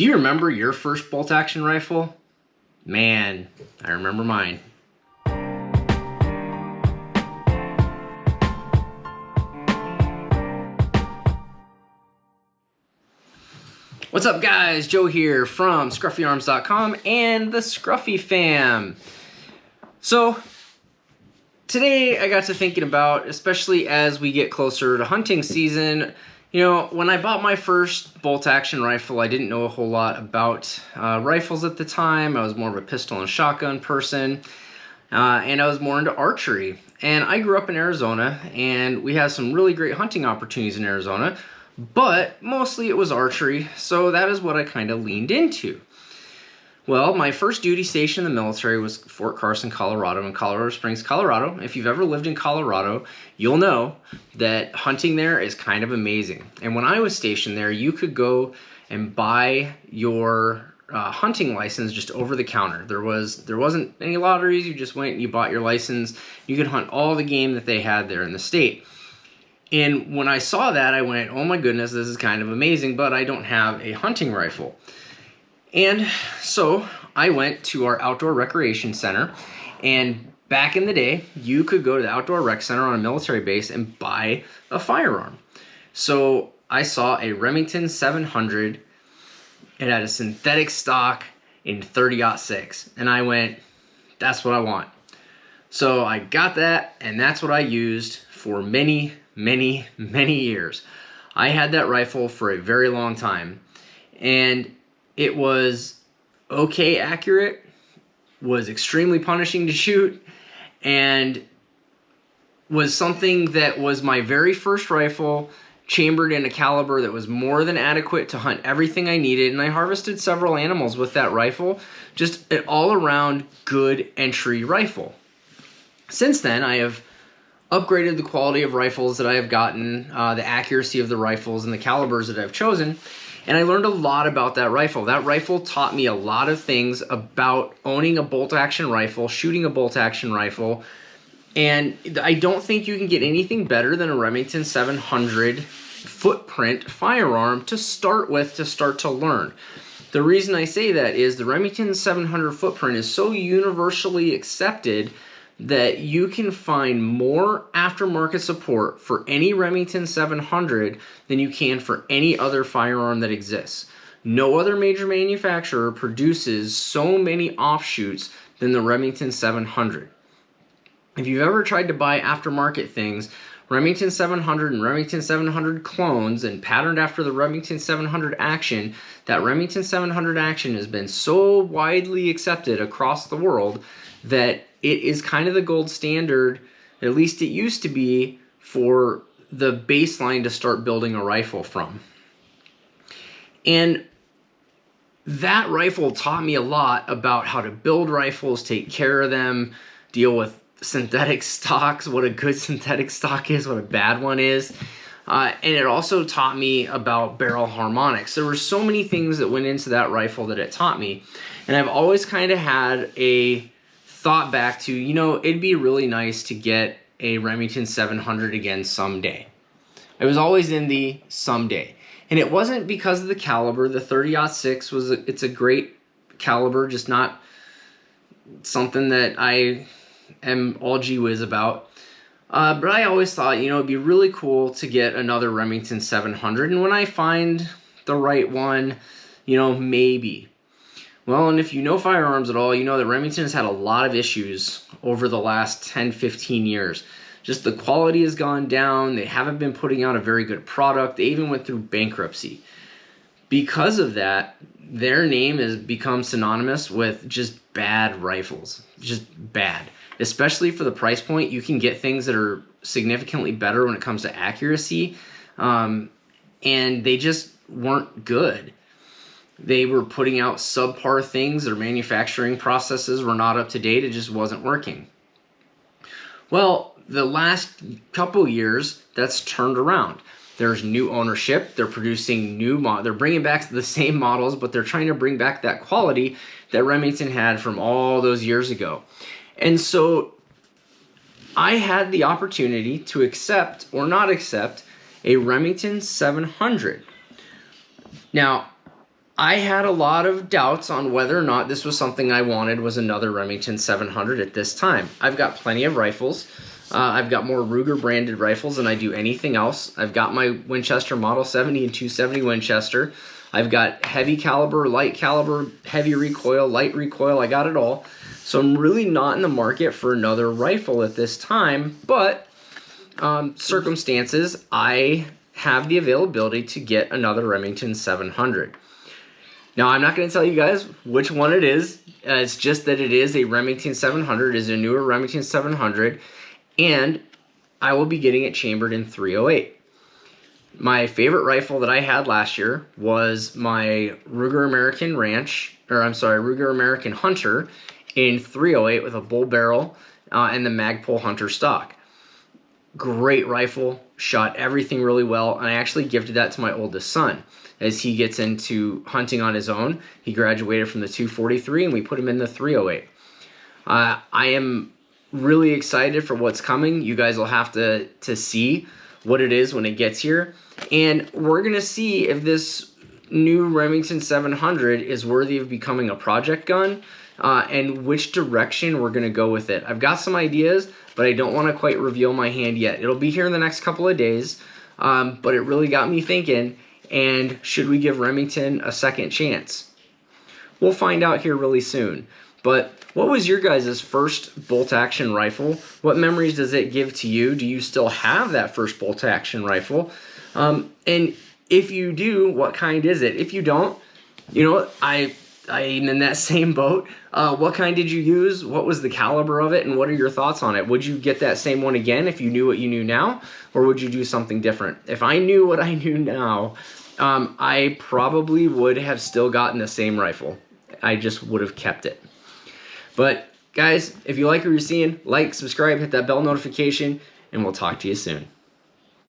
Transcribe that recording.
Do you remember your first bolt-action rifle? Man, I remember mine. What's up guys, Joe here from ScruffyArms.com and the Scruffy Fam. So today I got to thinking about, especially as we get closer to hunting season, you know, when I bought my first bolt-action rifle, I didn't know a whole lot about rifles at the time. I was more of a pistol and shotgun person, and I was more into archery. And I grew up in Arizona, and we have some really great hunting opportunities in Arizona, but mostly it was archery, so that is what I kind of leaned into. Well, my first duty station in the military was Fort Carson, Colorado, in Colorado Springs, Colorado. If you've ever lived in Colorado, you'll know that hunting there is kind of amazing. And when I was stationed there, you could go and buy your hunting license just over the counter. There wasn't any lotteries. You just went and you bought your license. You could hunt all the game that they had there in the state. And when I saw that, I went, oh my goodness, this is kind of amazing, but I don't have a hunting rifle. And so I went to our outdoor recreation center, and back in the day, you could go to the outdoor rec center on a military base and buy a firearm. So I saw a Remington 700. It had a synthetic stock in 30-06, and I went, that's what I want. So I got that, and that's what I used for many, many, many years. I had that rifle for a very long time, and it was okay accurate, was extremely punishing to shoot, and was something that was my very first rifle, chambered in a caliber that was more than adequate to hunt everything I needed, and I harvested several animals with that rifle. Just an all-around good entry rifle. Since then, I have upgraded the quality of rifles that I have gotten, the accuracy of the rifles, and the calibers that I've chosen. And I learned a lot about that rifle. That rifle taught me a lot of things about owning a bolt-action rifle, shooting a bolt-action rifle, and I don't think you can get anything better than a Remington 700 footprint firearm to start with, to start to learn. The reason I say that is the Remington 700 footprint is so universally accepted that you can find more aftermarket support for any Remington 700 than you can for any other firearm that exists. No other major manufacturer produces so many offshoots than the Remington 700. If you've ever tried to buy aftermarket things, Remington 700 and Remington 700 clones and patterned after the Remington 700 action, that Remington 700 action has been so widely accepted across the world that it is kind of the gold standard, at least it used to be, for the baseline to start building a rifle from. And that rifle taught me a lot about how to build rifles, take care of them, deal with synthetic stocks, what a good synthetic stock is, what a bad one is. And it also taught me about barrel harmonics. There were so many things that went into that rifle that it taught me. And I've always kind of had a thought back to, you know, it'd be really nice to get a Remington 700 again someday. It was always in the someday. And it wasn't because of the caliber. The 30-06 it's a great caliber, just not something that I am all gee whiz about. But I always thought, you know, it'd be really cool to get another Remington 700. And when I find the right one, you know, maybe. Well, and if you know firearms at all, you know that Remington has had a lot of issues over the last 10, 15 years. Just the quality has gone down. They haven't been putting out a very good product. They even went through bankruptcy. Because of that, their name has become synonymous with just bad rifles. Just bad. Especially for the price point, you can get things that are significantly better when it comes to accuracy. And they just weren't good. They were putting out subpar things. Their manufacturing processes were not up to date. It just wasn't working. Well, the last couple years, that's turned around. There's new ownership. They're producing they're bringing back the same models, but they're trying to bring back that quality that Remington had from all those years ago. And so I had the opportunity to accept or not accept a Remington 700. Now, I had a lot of doubts on whether or not this was something I wanted was another Remington 700 at this time. I've got plenty of rifles. I've got more Ruger branded rifles than I do anything else. I've got my Winchester Model 70 and 270 Winchester. I've got heavy caliber, light caliber, heavy recoil, light recoil. I got it all. So I'm really not in the market for another rifle at this time, but circumstances, I have the availability to get another Remington 700. Now, I'm not going to tell you guys which one it is. It's just that it is a Remington 700. It is a newer Remington 700, and I will be getting it chambered in .308. My favorite rifle that I had last year was my Ruger American Ruger American Hunter in .308 with a bull barrel and the Magpul Hunter stock. Great rifle, shot everything really well, and I actually gifted that to my oldest son as he gets into hunting on his own. He graduated from the 243 and we put him in the .308. I am really excited for what's coming. You guys will have to see what it is when it gets here, and we're gonna see if this new Remington 700 is worthy of becoming a project gun, and which direction we're gonna go with it. I've got some ideas, but I don't want to quite reveal my hand yet. It'll be here in the next couple of days, but it really got me thinking, and should we give Remington a second chance? We'll find out here really soon. But what was your guys' first bolt-action rifle? What memories does it give to you? Do you still have that first bolt-action rifle? And if you do, what kind is it? If you don't, you know what, I am in that same boat. What kind did you use? What was the caliber of it? And what are your thoughts on it? Would you get that same one again if you knew what you knew now? Or would you do something different? If I knew what I knew now, I probably would have still gotten the same rifle. I just would have kept it. But guys, if you like what you're seeing, like, subscribe, hit that bell notification, and we'll talk to you soon.